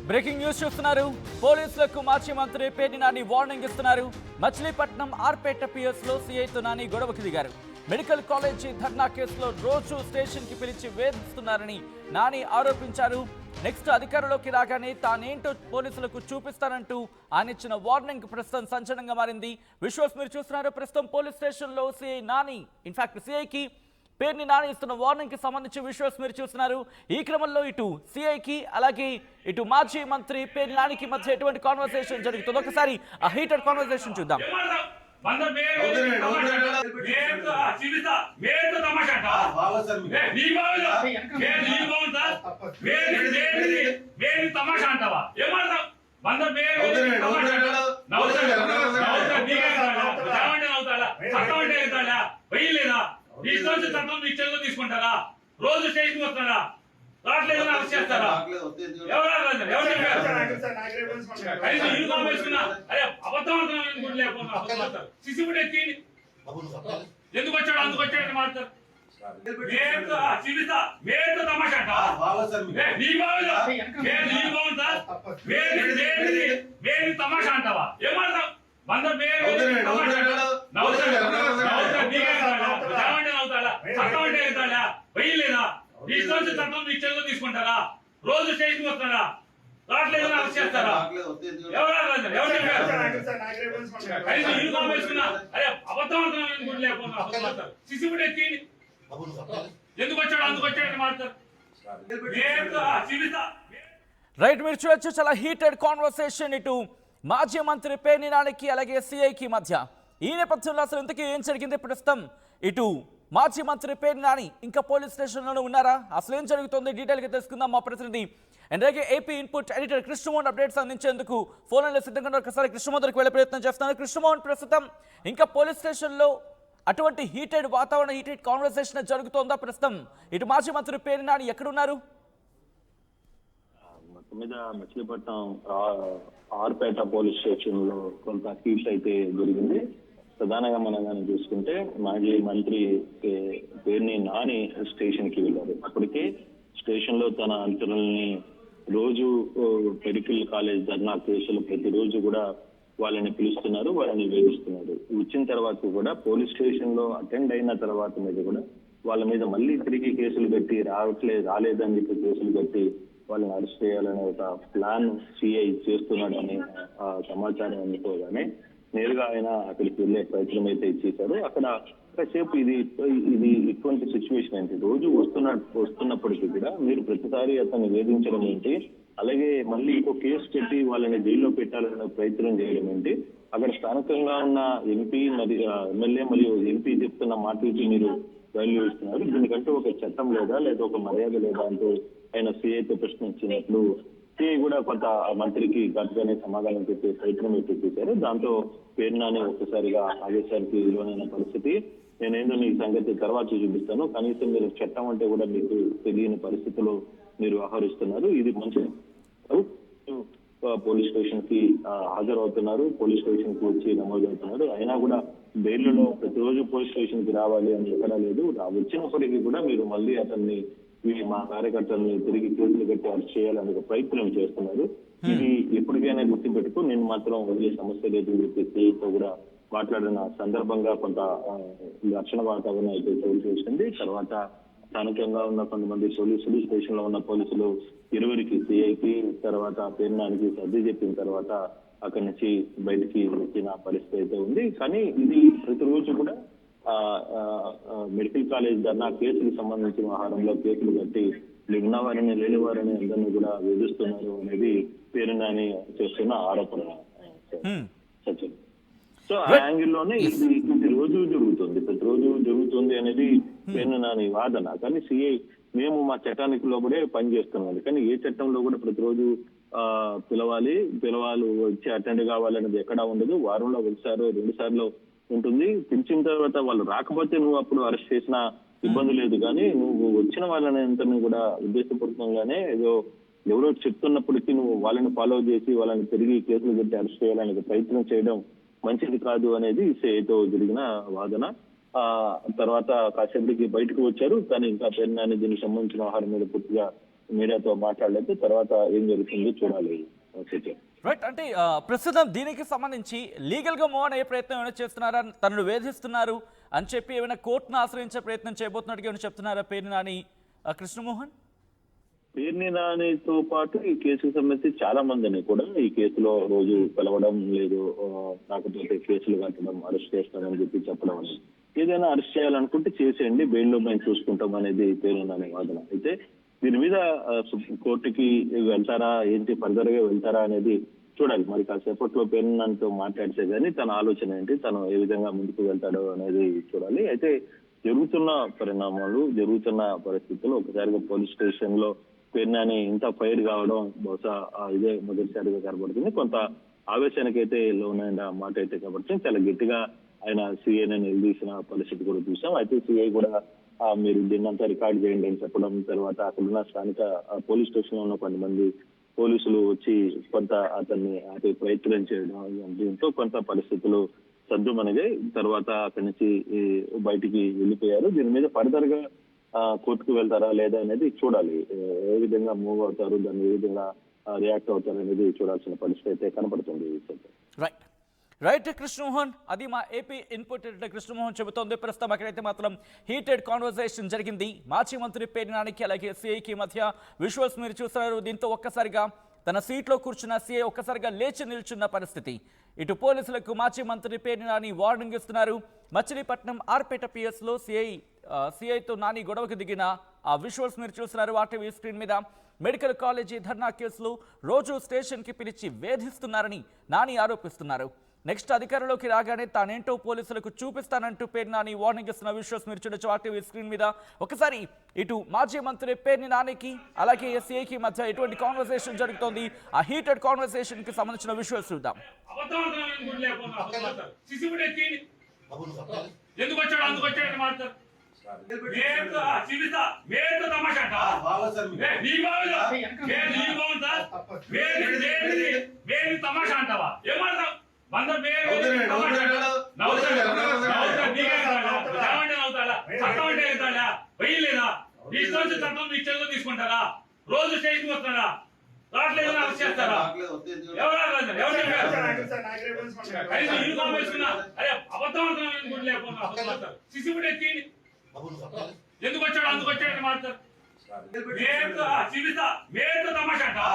Breaking news చూస్తున్నారు. పోలీసులకు మాజీ మంత్రి పేర్ని నాని వార్నింగ్ ఇస్తున్నారు. మచిలీపట్నం ఆర్పేట పిఎస్ లో సీఐతో నాని గొడవకు దిగారు. మెడికల్ కాలేజీ ధర్నా కేసులో రోజు స్టేషన్ కి పిలిచి వేధిస్తున్నారని నాని ఆరోపించారు. నెక్స్ట్ అధికారంలోకి రాగానే తానేంటో పోలీసులకు చూపిస్తానంటూ ఆయన ఇచ్చిన వార్నింగ్ ప్రస్తుతం సంచలనంగా మారింది. విజువల్స్ మీరు చూస్తున్నారు. ప్రస్తుతం పోలీస్ స్టేషన్ లో సీఐ నాని, ఇన్ఫాక్ట్ సీఐకి పేర్ని నాని ఇస్తున్న వార్నింగ్ కి సంబంధించి విజువల్స్ మీరు చూస్తున్నారు. ఈ క్రమంలో ఇటు సిఐకి అలాగే ఇటు మాజీ మంత్రి పేర్ని నానికి మధ్య ఎటువంటి కాన్వర్సేషన్ జరుగుతుంది, ఒకసారి ఆ హీటెడ్ కాన్వర్సేషన్ చూద్దాం. తీసుకుంటారా? రోజు స్టేషన్ వస్తారా? రావట్లేదు అరెస్ట్ చేస్తారా? ఎందుకు వచ్చాడు అందుకు వచ్చాడని మాట్లాడతారు. తమాషా అంటావా? ఏమాడతావు? తీసుకుంటారా? రోజు స్టేషన్ వస్తారా? రావట్లేదు అరెస్ట్ చేస్తారా? ఎందుకు వచ్చాడు అందుకు వచ్చాడని మాట్లాడతారు. రైట్, మీరు చూడొచ్చు చాలా హీటెడ్ కాన్వర్సేషన్ ఇటు మాజీ మంత్రి పేర్ని నానికి అలాగే సిఐకి మధ్య. ఈ నేపథ్యంలో అసలు ఇంతకీ ఏం జరిగింది? ప్రస్తుతం ఇటు మాజీ మంత్రి పేర్ని నాని ఇంకా పోలీస్ స్టేషన్లోనే ఉన్నారా? అసలు ఏం జరుగుతుంది డీటెయిల్గా తెలుసుకుందాం. మా ప్రతినిధి అలాగే AP input editor Krishnamohan updates అందించేందుకు ఫోన్లో సిద్ధంగా ఒకసారి కృష్ణమోహన్ దగ్గరికి వెళ్ళే ప్రయత్నం చేస్తున్నారు. కృష్ణమోహన్, ప్రస్తుతం ఇంకా పోలీస్ స్టేషన్లో అటువంటి హీటెడ్ వాతావరణ, హీటెడ్ కాన్వర్సేషన్ జరుగుతోందా? ప్రస్తుతం ఇటు మాజీ మంత్రి పేర్ని నాని ఎక్కడున్నారు? మొత్తం మీద మచిలీపట్నం ఆర్పేట పోలీస్ స్టేషన్ లో కొంత హీట్ అయితే జరిగింది. ప్రధానంగా మనం కానీ చూసుకుంటే మాజీ మంత్రి పేర్ని నాని స్టేషన్ కి వెళ్ళారు. అప్పటికే స్టేషన్ లో తన అనుచరుల్ని రోజు మెడికల్ కాలేజ్ ధర్నా కేసులు ప్రతిరోజు కూడా వాళ్ళని పిలుస్తున్నారు, వాళ్ళని వేధిస్తున్నారు. వచ్చిన తర్వాత కూడా పోలీస్ స్టేషన్ లో అటెండ్ అయిన తర్వాత మీద కూడా వాళ్ళ మీద మళ్ళీ తిరిగి కేసులు పెట్టి రాలేదని చెప్పి కేసులు పెట్టి వాళ్ళని అరెస్ట్ చేయాలనే ఒక ప్లాన్ సిఐ చేస్తున్నాడని సమాచారం అందుకోగానే నేరుగా ఆయన అక్కడికి వెళ్లే ప్రయత్నం అయితే చేశారు. అక్కడ కాసేపు ఇది ఇటువంటి సిచ్యువేషన్ ఏంటి, రోజు వస్తున్నప్పటికీ కూడా మీరు ప్రతిసారి అతన్ని వేధించడం ఏంటి, అలాగే మళ్ళీ ఇంకో కేసు పెట్టి వాళ్ళని జైల్లో పెట్టాలనే ప్రయత్నం చేయడం ఏంటి, అక్కడ స్థానికంగా ఉన్న ఎంపీ మరియు ఎమ్మెల్యే మరియు ఎంపీ చెప్తున్న మాటలకి మీరు వాల్యూ ఇస్తున్నారు, దీనికంటే ఒక చట్టం లేదా ఒక మర్యాద లేదా అంటూ ఆయన సిఐతో ప్రశ్నించినట్లు సిఐ కూడా కొంత మంత్రికి గట్టిగానే సమాధానం చెప్పే ప్రయత్నం అయితే చేశారు. దాంతో పేర్ని నాని ఒక్కసారిగా ఆదేశానికి లోనైన పరిస్థితి. నేనేందో నీ సంగతి తర్వాత చూపిస్తాను, కనీసం మీరు చట్టం అంటే కూడా మీకు తెలియని పరిస్థితిలో మీరు వ్యవహరిస్తున్నారు, ఇది మంచి. పోలీస్ స్టేషన్ కి హాజరవుతున్నారు, పోలీస్ స్టేషన్ కి వచ్చి నమోదవుతున్నారు. అయినా కూడా బెయిల్లో ప్రతిరోజు పోలీస్ స్టేషన్ కి రావాలి అని ఎక్కడా లేదు. వచ్చినప్పటికీ కూడా మీరు మళ్ళీ అతన్ని మా కార్యకర్తల్ని తిరిగి కేసులు కట్టి అరెస్ట్ చేయాలని ఒక ప్రయత్నం చేస్తున్నారు. ఇది ఎప్పటికైనా గుర్తుపెట్టుకో, నేను మాత్రం వదిలే సమస్య లేదు అని చెప్పి సిఐతో కూడా మాట్లాడిన సందర్భంగా కొంత ఘర్షణ వాతావరణం అయితే చోటు చేసింది. తర్వాత స్థానికంగా ఉన్న కొంతమంది పోలీసులు, స్టేషన్ లో ఉన్న పోలీసులు ఇరువురికి, సిఐకి తర్వాత పేర్ని నానికి సర్ది చెప్పిన తర్వాత అక్కడి నుంచి బయటికి వచ్చిన పరిస్థితి అయితే ఉంది. కానీ ఇది ప్రతిరోజు కూడా మెడికల్ కాలేజ్ ధర్నా కేసులకు సంబంధించిన వ్యవహారంలో కేసులు కట్టి ఉన్నవారిని లేనివారిని అందరినీ కూడా వేధిస్తున్నారు అనేది పేర్ని నాని చేస్తున్న ఆరోపణ. సత్యం. సో ఆ యాంగిల్లోనే ఇది రోజు జరుగుతుంది, ప్రతిరోజు జరుగుతుంది అనేది పేర్ని నాని వాదన. కానీ సిఐ మేము మా చట్టానికి లోబడే పని చేస్తున్నాం, కానీ ఏ చట్టంలో కూడా ప్రతిరోజు పిలవాలి వచ్చి అటెండ్ కావాలనేది ఎక్కడా ఉండదు. వారంలో ఒకసారి 2 సార్లు ఉంటుంది. పిలిచిన తర్వాత వాళ్ళు రాకపోతే నువ్వు అప్పుడు అరెస్ట్ చేసిన ఇబ్బంది లేదు, కానీ నువ్వు వచ్చిన వాళ్ళని అంతని కూడా ఉద్దేశపూర్వకంగానే ఎవరో చెప్తున్నప్పటికీ నువ్వు వాళ్ళని ఫాలో చేసి వాళ్ళని తిరిగి కేసులు పెట్టి అరెస్ట్ చేయాలని ప్రయత్నం చేయడం మంచిది కాదు అనేది సిఐతో జరిగిన వాదన. తర్వాత కాసేపటికి బయటకు వచ్చారు, కానీ ఇంకా పేర్ని నాని దీనికి సంబంధించిన వ్యవహారం మీద పూర్తిగా మీడియాతో మాట్లాడలేదు. తర్వాత ఏం జరుగుతుందో చూడాలి. ఓకే రైట్, అంటే ప్రస్తుతం దీనికి సంబంధించి లీగల్ గా మూవ్ అయ్యే ప్రయత్నం ఏమైనా చేస్తున్నారా? తనను వేధిస్తున్నారు అని చెప్పి ఏమైనా కోర్టును ఆశ్రయించే ప్రయత్నం చేయబోతున్నట్టుగా ఏమైనా చెప్తున్నారా పేర్ని నాని కృష్ణమోహన్? పేర్ని నానితో పాటు ఈ కేసుకు సంబంధించి చాలా మందిని కూడా ఈ కేసులో రోజు పిలవడం లేదు, కాకపోతే కేసులు కట్టడం, అరెస్ట్ చేస్తామని చెప్పి చెప్పడం అనేది. ఏదైనా అరెస్ట్ చేయాలనుకుంటే చేసేయండి, బెయిల్లో మేము చూసుకుంటాం అనేది పేర్ని నాని వాదన. అయితే దీని మీద కోర్టుకి వెళ్తారా ఏంటి, ఫర్దర్ గా వెళ్తారా అనేది చూడాలి. మరి కాసేపట్లో పేర్ని నానితో మాట్లాడితే కానీ తన ఆలోచన ఏంటి, తను ఏ విధంగా ముందుకు వెళ్తాడో అనేది చూడాలి. అయితే జరుగుతున్న పరిణామాలు, జరుగుతున్న పరిస్థితులు ఒకసారిగా పోలీస్ స్టేషన్ లో పేర్ని నాని ఇంత ఫైర్ కావడం బహుశా ఇదే మొదటిసారిగా కనబడుతుంది. కొంత ఆవేశానికి అయితే లోనైన మాట అయితే కాబట్టి చాలా గట్టిగా ఆయన సిఐని నిలదీసిన పరిస్థితి కూడా చూసాం. అయితే సిఐ కూడా మీరు దీన్నంతా రికార్డ్ చేయండి అని చెప్పడం, తర్వాత అక్కడున్న స్థానిక పోలీస్ స్టేషన్ లో ఉన్న కొంతమంది పోలీసులు వచ్చి కొంత అతన్ని ఆపే ప్రయత్నం చేయడం, దీంతో కొంత పరిస్థితులు సద్దుమణిగాయి. తర్వాత అక్కడి నుంచి బయటికి వెళ్ళిపోయారు. దీని మీద ఫర్దర్ గా కోర్టుకు వెళ్తారా లేదా అనేది చూడాలి. ఏ విధంగా మూవ్ అవుతారు, దాన్ని ఏ విధంగా రియాక్ట్ అవుతారు అనేది చూడాల్సిన పరిస్థితి అయితే కనపడుతుంది. రైట్ రైట్ కృష్ణమోహన్, అది మా ఏపీ ఇన్పుట్ కృష్ణమోహన్ చెబుతోంది. ప్రస్తుతం అక్కడైతే మాత్రం హీటెడ్ కాన్వర్సేషన్ జరిగింది మాజీ మంత్రి పేర్ని నానికి అలాగే సిఐకి మధ్య. విజువల్స్ మీరు చూస్తున్నారు. దీంతో ఒక్కసారిగా తన సీట్లో కూర్చున్న సిఐ ఒక్కసారిగా లేచి నిల్చున్న పరిస్థితి. ఇటు పోలీసులకు మాజీ మంత్రి పేర్ని నాని వార్నింగ్ ఇస్తున్నారు. మచిలీపట్నం ఆర్పేట పిఎస్లో సిఐతో నాని గొడవకు దిగిన ఆ విజువల్స్ మీరు చూస్తున్నారు ఆర్టీవీ స్క్రీన్ మీద. మెడికల్ కాలేజీ ధర్నా కేసులో రోజు స్టేషన్కి పిలిచి వేధిస్తున్నారని నాని ఆరోపిస్తున్నారు. నెక్స్ట్ అధికారంలోకి రాగానే తానేంటో పోలీసులకు చూపిస్తానంటూ పేర్ని నాని వార్నింగ్ ఇస్తున్న విజువల్స్ మీరు చూడొచ్చు ఆర్టీవీ స్క్రీన్ మీద. ఒకసారి ఇటు మాజీ మంత్రి పేర్ని నానికి అలాగే ఎస్ఐకి మధ్య ఎటువంటి కాన్వర్సేషన్ జరుగుతోంది, ఆ హీటెడ్ కాన్వర్సేషన్ కి సంబంధించిన విజువల్స్ చూద్దాం. ఎందుకు వచ్చాడు అందుకు వచ్చాడని మాట్లాడతారు. తమాషా అంటావా? ఏమంటావు? తీసుకుంటారా? రోజు స్టేషన్ వస్తారా? రావట్లేదు అరెస్ట్ చేస్తారా? యూనిఫామ్ వేసుకున్నా అరే అబద్ధం అంటున్నా. సిసిబుడ్ ఎత్తి ఎందుకు వచ్చాడు అందుకు వచ్చాడని మాట్లాడతారు. తమాషా అంటావా?